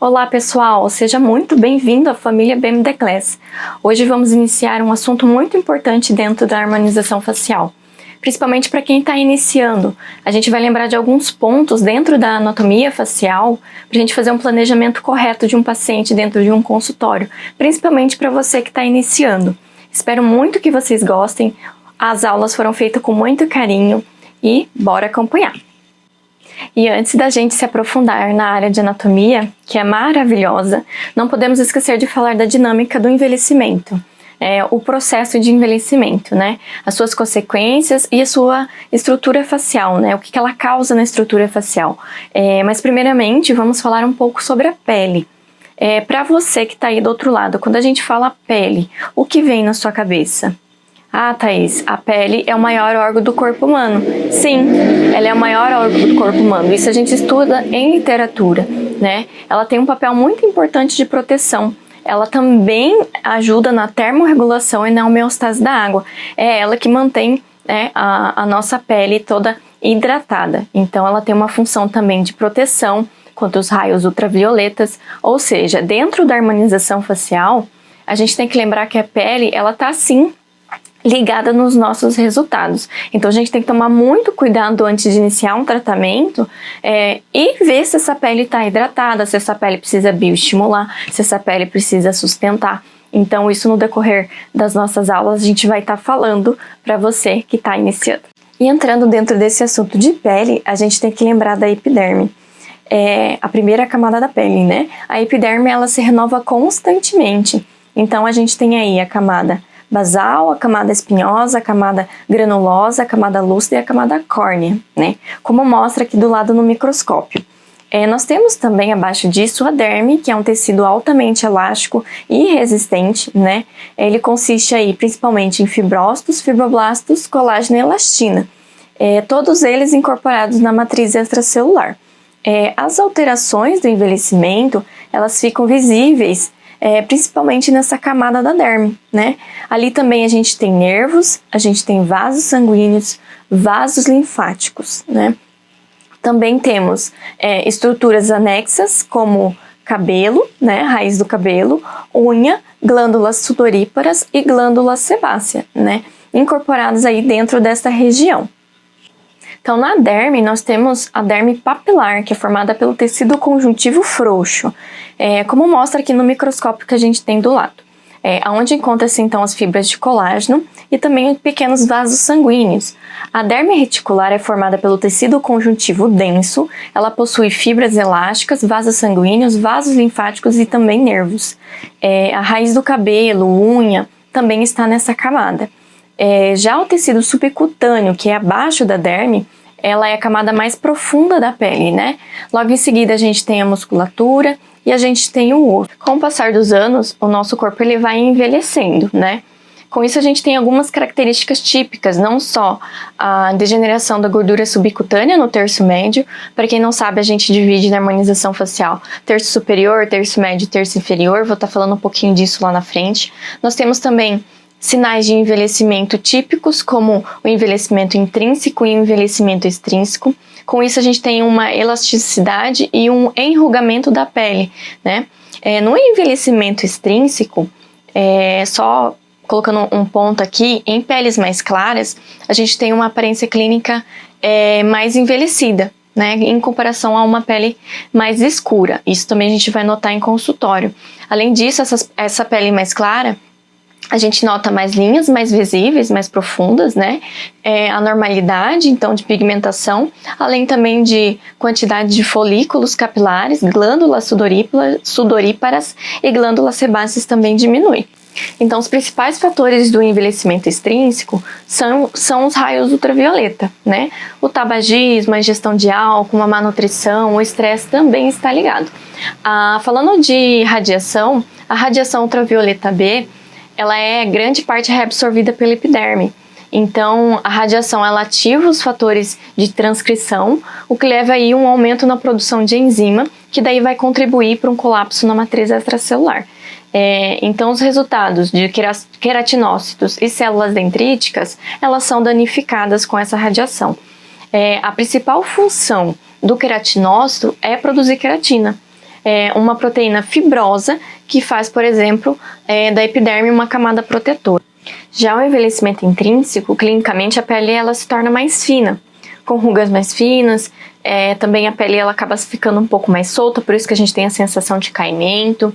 Olá pessoal, seja muito bem-vindo à família BEM The Class. Hoje vamos iniciar um assunto muito importante dentro da harmonização facial, principalmente para quem está iniciando. A gente vai lembrar de alguns pontos dentro da anatomia facial para a gente fazer um planejamento correto de um paciente dentro de um consultório, principalmente para você que está iniciando. Espero muito que vocês gostem, as aulas foram feitas com muito carinho e bora acompanhar! E antes da gente se aprofundar na área de anatomia, que é maravilhosa, não podemos esquecer de falar da dinâmica do envelhecimento, o processo de envelhecimento, né? As suas consequências e a sua estrutura facial, né? O que ela causa na estrutura facial. Mas primeiramente vamos falar um pouco sobre a pele. Para você que está aí do outro lado, quando a gente fala pele, o que vem na sua cabeça? Ah, Thaís, a pele é o maior órgão do corpo humano. Sim, ela é o maior órgão do corpo humano. Isso a gente estuda em literatura, né? Ela tem um papel muito importante de proteção. Ela também ajuda na termorregulação e na homeostase da água. É ela que mantém, né, a nossa pele toda hidratada. Então, ela tem uma função também de proteção contra os raios ultravioletas. Ou seja, dentro da harmonização facial, a gente tem que lembrar que a pele, ela tá sim ligada nos nossos resultados. Então a gente tem que tomar muito cuidado antes de iniciar um tratamento e ver se essa pele está hidratada, se essa pele precisa bioestimular, se essa pele precisa sustentar. Então isso no decorrer das nossas aulas a gente vai estar falando para você que está iniciando. E entrando dentro desse assunto de pele, a gente tem que lembrar da epiderme. A primeira camada da pele, né? A epiderme ela se renova constantemente. Então a gente tem aí a camada basal, a camada espinhosa, a camada granulosa, a camada lúcida e a camada córnea, né? Como mostra aqui do lado no microscópio. Nós temos também abaixo disso a derme, que é um tecido altamente elástico e resistente, né? Ele consiste aí principalmente em fibrócitos, fibroblastos, colágeno e elastina. Todos eles incorporados na matriz extracelular. As alterações do envelhecimento, elas ficam visíveis principalmente nessa camada da derme, né? Ali também a gente tem nervos, a gente tem vasos sanguíneos, vasos linfáticos, né? Também temos estruturas anexas como cabelo, né? Raiz do cabelo, unha, glândulas sudoríparas e glândula sebácea, né? Incorporadas aí dentro desta região. Então, na derme, nós temos a derme papilar, que é formada pelo tecido conjuntivo frouxo, como mostra aqui no microscópio que a gente tem do lado. Onde encontram-se, então, as fibras de colágeno e também pequenos vasos sanguíneos. A derme reticular é formada pelo tecido conjuntivo denso, ela possui fibras elásticas, vasos sanguíneos, vasos linfáticos e também nervos. A raiz do cabelo, unha, também está nessa camada. Já o tecido subcutâneo, que é abaixo da derme, ela é a camada mais profunda da pele, né? Logo em seguida a gente tem a musculatura e a gente tem o osso. Com o passar dos anos, o nosso corpo ele vai envelhecendo, né? Com isso a gente tem algumas características típicas, não só a degeneração da gordura subcutânea no terço médio. Para quem não sabe, a gente divide na harmonização facial terço superior, terço médio e terço inferior. Vou estar falando um pouquinho disso lá na frente. Nós temos também sinais de envelhecimento típicos, como o envelhecimento intrínseco e o envelhecimento extrínseco. Com isso, a gente tem uma elasticidade e um enrugamento da pele, né? No envelhecimento extrínseco, só colocando um ponto aqui, em peles mais claras, a gente tem uma aparência clínica mais envelhecida, né? Em comparação a uma pele mais escura. Isso também a gente vai notar em consultório. Além disso, essa pele mais clara, a gente nota mais linhas mais visíveis, mais profundas, né? A normalidade, então, de pigmentação, além também de quantidade de folículos capilares, glândulas sudoríparas e glândulas sebáceas também diminui. Então, os principais fatores do envelhecimento extrínseco são os raios ultravioleta, né? O tabagismo, a ingestão de álcool, uma má nutrição, o estresse também está ligado. Falando de radiação, a radiação ultravioleta B, ela é grande parte reabsorvida pela epiderme. Então, a radiação ela ativa os fatores de transcrição, o que leva aí um aumento na produção de enzima, que daí vai contribuir para um colapso na matriz extracelular. Então, os resultados de queratinócitos e células dendríticas, elas são danificadas com essa radiação. A principal função do queratinócito é produzir queratina. uma proteína fibrosa que faz, por exemplo, da epiderme uma camada protetora. Já o envelhecimento intrínseco, clinicamente a pele ela se torna mais fina, com rugas mais finas, também a pele ela acaba ficando um pouco mais solta, por isso que a gente tem a sensação de caimento,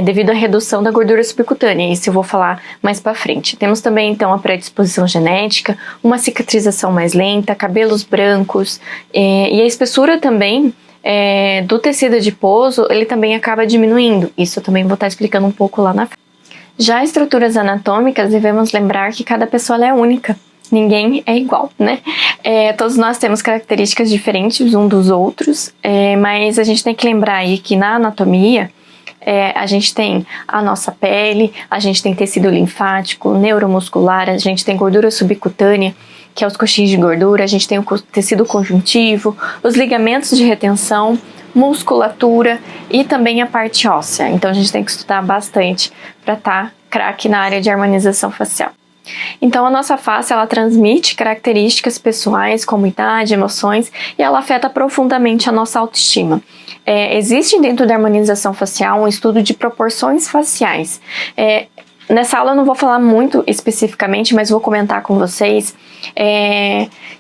devido à redução da gordura subcutânea, isso eu vou falar mais para frente. Temos também então a predisposição genética, uma cicatrização mais lenta, cabelos brancos, e a espessura também do tecido adiposo, ele também acaba diminuindo, isso eu também vou estar explicando um pouco lá na frente. Já estruturas anatômicas, devemos lembrar que cada pessoa é única, ninguém é igual, né? Todos nós temos características diferentes uns dos outros, mas a gente tem que lembrar aí que na anatomia, a gente tem a nossa pele, a gente tem tecido linfático, neuromuscular, a gente tem gordura subcutânea, que é os coxins de gordura, a gente tem o tecido conjuntivo, os ligamentos de retenção, musculatura e também a parte óssea. Então a gente tem que estudar bastante para estar craque na área de harmonização facial. Então a nossa face ela transmite características pessoais como idade, emoções e ela afeta profundamente a nossa autoestima. Existe dentro da harmonização facial um estudo de proporções faciais. Nessa aula eu não vou falar muito especificamente, mas vou comentar com vocês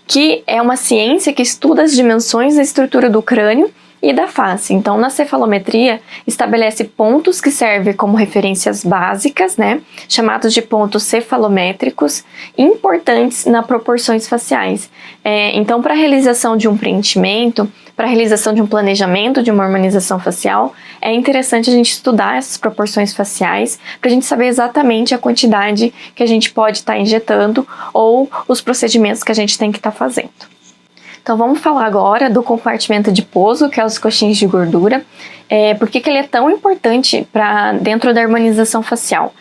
que é uma ciência que estuda as dimensões da estrutura do crânio e da face. Então, na cefalometria, estabelece pontos que servem como referências básicas, né, chamados de pontos cefalométricos, importantes nas proporções faciais. Então, para a realização de um preenchimento, para a realização de um planejamento de uma harmonização facial, é interessante a gente estudar essas proporções faciais para a gente saber exatamente a quantidade que a gente pode estar injetando ou os procedimentos que a gente tem que estar fazendo. Então vamos falar agora do compartimento adiposo, que é os coxins de gordura. Por que ele é tão importante para dentro da harmonização facial?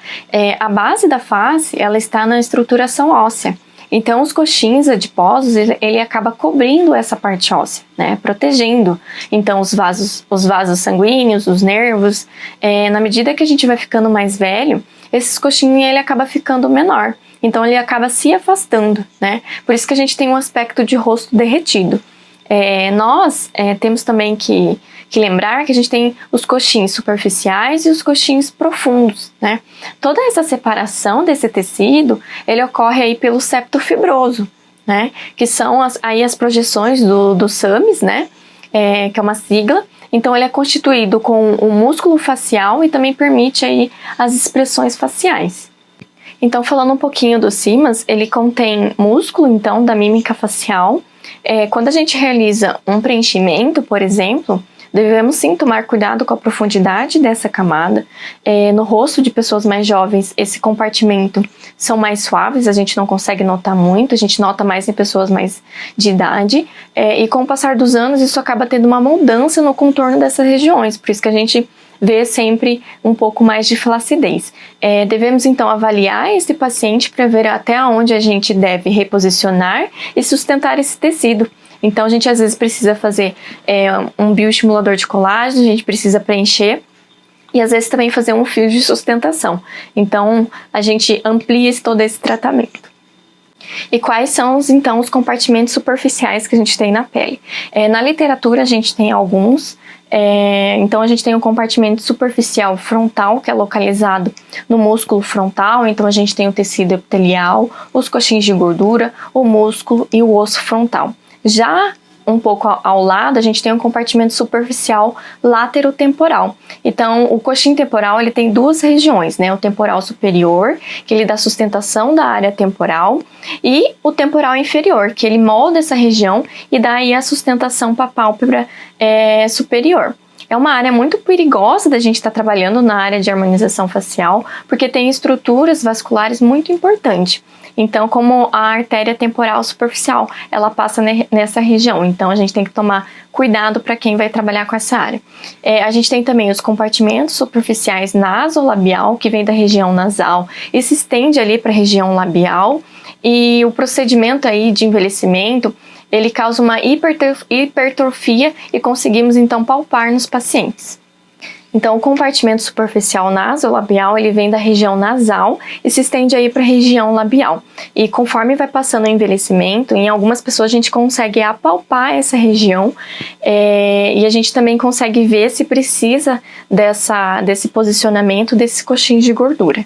A base da face ela está na estruturação óssea. Então os coxins adiposos ele acaba cobrindo essa parte óssea, né, protegendo. Então os vasos sanguíneos, os nervos, na medida que a gente vai ficando mais velho, esses coxinhos ele acaba ficando menor. Então ele acaba se afastando, né? Por isso que a gente tem um aspecto de rosto derretido. Nós temos também que lembrar que a gente tem os coxins superficiais e os coxins profundos, né? Toda essa separação desse tecido, ele ocorre aí pelo septo fibroso, né? Que são as projeções do SAMS, né? Que é uma sigla. Então ele é constituído com o músculo facial e também permite aí as expressões faciais. Então, falando um pouquinho do CIMAS, ele contém músculo, então, da mímica facial. Quando a gente realiza um preenchimento, por exemplo, devemos sim tomar cuidado com a profundidade dessa camada. No rosto de pessoas mais jovens, esse compartimento são mais suaves, a gente não consegue notar muito, a gente nota mais em pessoas mais de idade. E com o passar dos anos, isso acaba tendo uma mudança no contorno dessas regiões, por isso que a gente vê sempre um pouco mais de flacidez. Devemos então avaliar esse paciente para ver até onde a gente deve reposicionar e sustentar esse tecido. Então a gente às vezes precisa fazer um bioestimulador de colágeno, a gente precisa preencher e às vezes também fazer um fio de sustentação. Então a gente amplia todo esse tratamento. E quais são então os compartimentos superficiais que a gente tem na pele? Na literatura a gente tem alguns. Então a gente tem um compartimento superficial frontal, que é localizado no músculo frontal. Então a gente tem o tecido epitelial, os coxins de gordura, o músculo e o osso frontal. Já um pouco ao lado, a gente tem um compartimento superficial laterotemporal. Então, o coxim temporal, ele tem duas regiões, né? O temporal superior, que ele dá sustentação da área temporal, e o temporal inferior, que ele molda essa região e dá aí a sustentação para a pálpebra superior. É uma área muito perigosa da gente estar trabalhando na área de harmonização facial, porque tem estruturas vasculares muito importantes. Então, como a artéria temporal superficial, ela passa nessa região. Então, a gente tem que tomar cuidado para quem vai trabalhar com essa área. A gente tem também os compartimentos superficiais nasolabial, que vem da região nasal e se estende ali para a região labial. E o procedimento aí de envelhecimento, ele causa uma hipertrofia e conseguimos então palpar nos pacientes. Então, o compartimento superficial nasolabial, ele vem da região nasal e se estende aí para a região labial. E conforme vai passando o envelhecimento, em algumas pessoas a gente consegue apalpar essa região e a gente também consegue ver se precisa desse posicionamento desses coxins de gordura.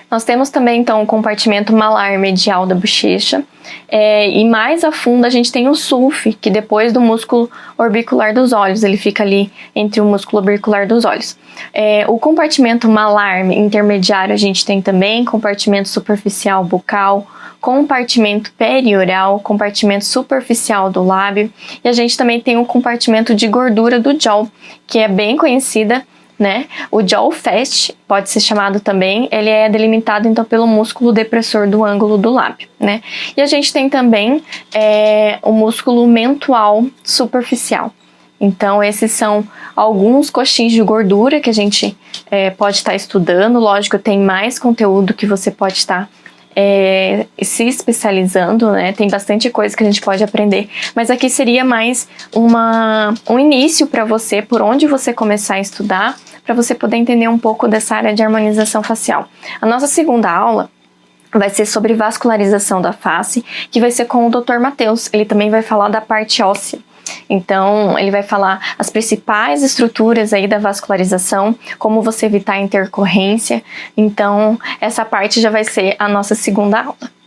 Nós temos também, então, o compartimento malar medial da bochecha, e mais a fundo a gente tem o sulfe, que depois do músculo orbicular dos olhos, ele fica ali entre o músculo orbicular dos olhos. O compartimento malar intermediário a gente tem também compartimento superficial bucal, compartimento perioral, compartimento superficial do lábio, e a gente também tem o compartimento de gordura do jaw, que é bem conhecida, né? O jaw fast pode ser chamado também, ele é delimitado então pelo músculo depressor do ângulo do lábio, né? E a gente tem também o músculo mentual superficial. Então esses são alguns coxins de gordura que a gente pode estar estudando. Lógico, tem mais conteúdo que você pode estar se especializando, né? Tem bastante coisa que a gente pode aprender, mas aqui seria mais um início para você, por onde você começar a estudar, para você poder entender um pouco dessa área de harmonização facial. A nossa segunda aula vai ser sobre vascularização da face, que vai ser com o Dr. Matheus. Ele também vai falar da parte óssea. Então, ele vai falar as principais estruturas aí da vascularização, como você evitar a intercorrência. Então, essa parte já vai ser a nossa segunda aula.